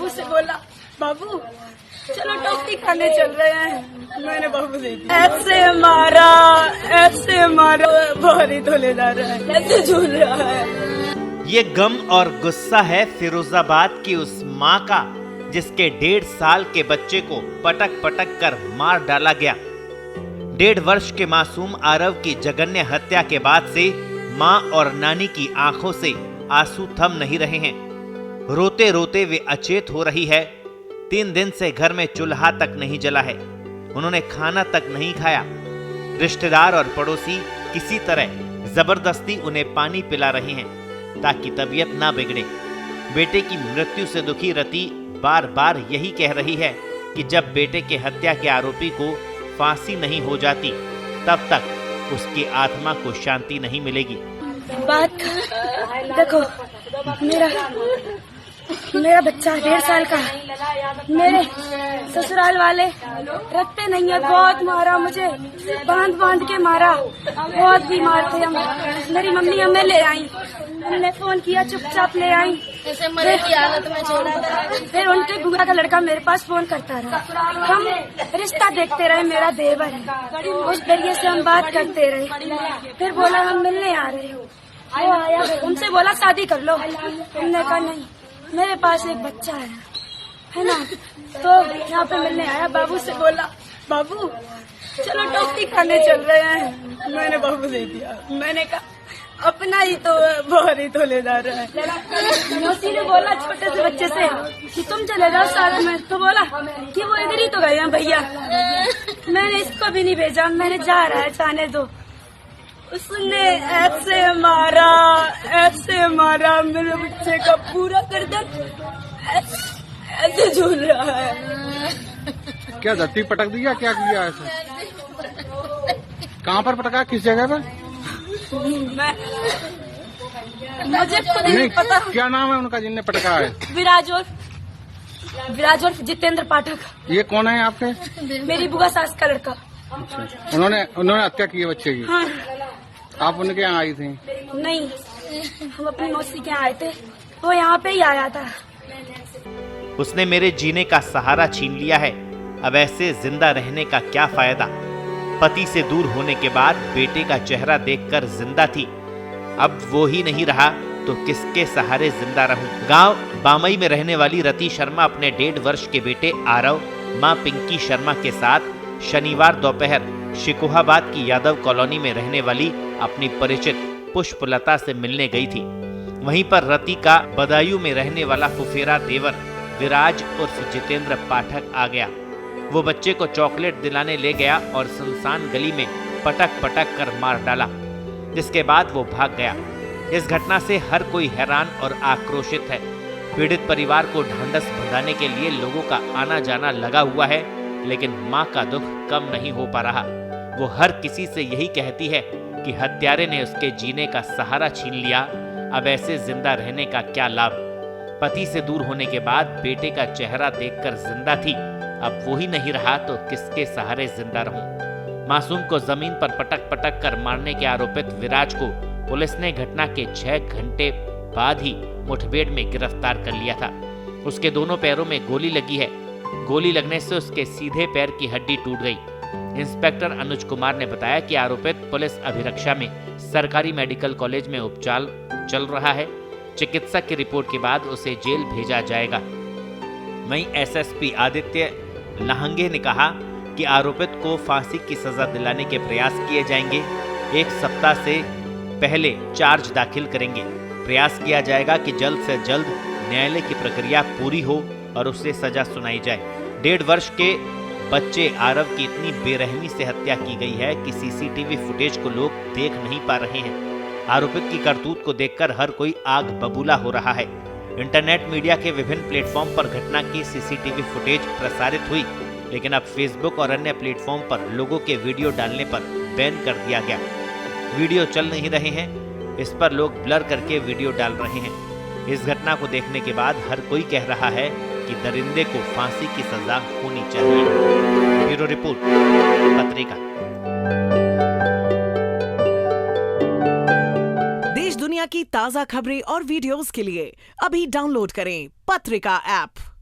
बाबू से बोला, बाबू चलो टॉफी खाने चल रहे हैं। मैंने बाबू से ऐसे मारा भारी तो ले जा रहा है, ऐसे झूल रहा है। ये गम और गुस्सा है फिरोजाबाद की उस माँ का जिसके 1.5 साल के बच्चे को पटक पटक कर मार डाला गया। 1.5 वर्ष के मासूम आरव की जघन्य हत्या के बाद से माँ और नानी की आंखों से आंसू थम नहीं रहे हैं। रोते रोते वे अचेत हो रही है। 3 दिन से घर में चूल्हा तक नहीं जला है, उन्होंने खाना तक नहीं खाया। रिश्तेदार और पड़ोसी किसी तरह जबरदस्ती उन्हें पानी पिला रहे हैं ताकि तबीयत ना बिगड़े। बेटे की मृत्यु से दुखी रति बार बार यही कह रही है कि जब बेटे के हत्या के आरोपी को फांसी नहीं हो जाती तब तक उसकी आत्मा को शांति नहीं मिलेगी। बात देखो, मेरा बच्चा 1.5 साल का है। मेरे ससुराल वाले रखते नहीं है, बहुत मारा मुझे, बांध बांध के मारा, बहुत बीमार थे हम। मेरी मम्मी हमें ले आई, हमने फोन किया, चुपचाप ले आई। मरे की हालत में छोड़ा। फिर उनके बुआ का लड़का मेरे पास फोन करता रहा, हम रिश्ता देखते रहे, मेरा देवर है, उस जरिए से हम बात करते रहे। फिर बोला हम मिलने आ रहे हो, वो आया, उनसे बोला शादी कर लो, हमने कहा नहीं, मेरे पास एक बच्चा है ना। तो यहाँ पे मिलने आया, बाबू से बोला, बाबू चलो टॉफी खाने चल रहे हैं। मैंने बाबू से दिया, मैंने कहा अपना ही तो भारी तो ले जा रहा है। मौसी ने बोला छोटे से बच्चे से कि तुम चले जाओ साथ में, तो बोला कि वो इधर ही तो गए हैं भैया। मैंने इसको भी नहीं भेजा, मैंने जा रहा है, जाने दो। उसने ऐसे मारा मेरे बच्चे का पूरा गर्दन, ऐसे झूल रहा है। क्या धरती पटक दी या क्या किया ऐसे? कहाँ पर पटका, किस जगह पर? मुझे खुद नहीं पता। क्या नाम है उनका जिनने पटका है? विराज और जितेंद्र पाठक। ये कौन है आपके? मेरी बुआ सास का लड़का। अच्छा। उन्होंने हत्या की है बच्चे की? हाँ। आप उनके यहाँ आई थी? नहीं, हम अपनी मौसी के यहाँ आए थे, वो यहाँ पे ही आया था। उसने मेरे जीने का सहारा छीन लिया है, अब ऐसे जिंदा रहने का क्या फायदा। पति से दूर होने के बाद बेटे का चेहरा देखकर जिंदा थी, अब वो ही नहीं रहा तो किसके सहारे जिंदा रहूं। गांव बामई में रहने वाली रति शर्मा अपने 1.5 वर्ष के बेटे आरव, मां पिंकी शर्मा के साथ शनिवार दोपहर शिकोहाबाद की यादव कॉलोनी में रहने वाली अपनी परिचित पुष्पलता से मिलने गई थी। वहीं पर रति का बदायूं में रहने वाला फुफेरा देवर विराज उर्फ जितेंद्र पाठक आ गया। वो बच्चे को चॉकलेट दिलाने ले गया और सुनसान गली में पटक पटक कर मार डाला, जिसके बाद वो भाग गया। इस घटना से हर कोई हैरान और आक्रोशित है। पीड़ित परिवार को ढांढस बंधाने के लिए लोगों का आना जाना लगा हुआ है, लेकिन मां का दुख कम नहीं हो पा रहा। वो हर किसी से यही कहती है कि हत्यारे ने उसके जीने का सहारा छीन लिया, अब ऐसे जिंदा रहने का क्या लाभ। पति से दूर होने के बाद बेटे का चेहरा देखकर जिंदा थी, अब वो ही नहीं रहा तो किसके सहारे जिंदा रहूं। मासूम को जमीन पर पटक पटक कर मारने के आरोपित विराज को पुलिस ने घटना के 6 घंटे बाद ही मुठभेड़ में गिरफ्तार कर लिया था। उसके दोनों पैरों में गोली लगी है। गोली लगने से उसके सीधे पैर की हड्डी टूट गई। इंस्पेक्टर अनुज कुमार ने बताया कि आरोपित पुलिस अभिरक्षा में सरकारी मेडिकल कॉलेज में उपचार चल रहा है। चिकित्सक की रिपोर्ट के बाद उसे जेल भेजा जाएगा। वहीं एसएसपी आदित्य लाहंगे ने कहा कि आरोपित को फांसी की सजा दिलाने के प्रयास किए जाएंगे। 1 सप्ताह से पहले चार्ज दाखिल करेंगे। प्रयास किया जाएगा कि जल्द से जल्द न्यायालय की प्रक्रिया पूरी हो और उसे सजा सुनाई जाए। 1.5 वर्ष के बच्चे आरव की इतनी बेरहमी से हत्या की गई है कि सीसीटीवी फुटेज को लोग देख नहीं पा रहे हैं। आरोपित की करतूत को देखकर हर कोई आग बबूला हो रहा है। इंटरनेट मीडिया के विभिन्न प्लेटफॉर्म पर घटना की सीसीटीवी फुटेज प्रसारित हुई, लेकिन अब फेसबुक और अन्य प्लेटफॉर्म पर लोगों के वीडियो डालने पर बैन कर दिया गया। वीडियो चल नहीं रहे हैं, इस पर लोग ब्लर करके वीडियो डाल रहे हैं। इस घटना को देखने के बाद हर कोई कह रहा है कि दरिंदे को फांसी की सजा होनी चाहिए। ब्यूरो रिपोर्ट, पत्रिका। देश दुनिया की ताजा खबरें और वीडियोस के लिए अभी डाउनलोड करें पत्रिका ऐप।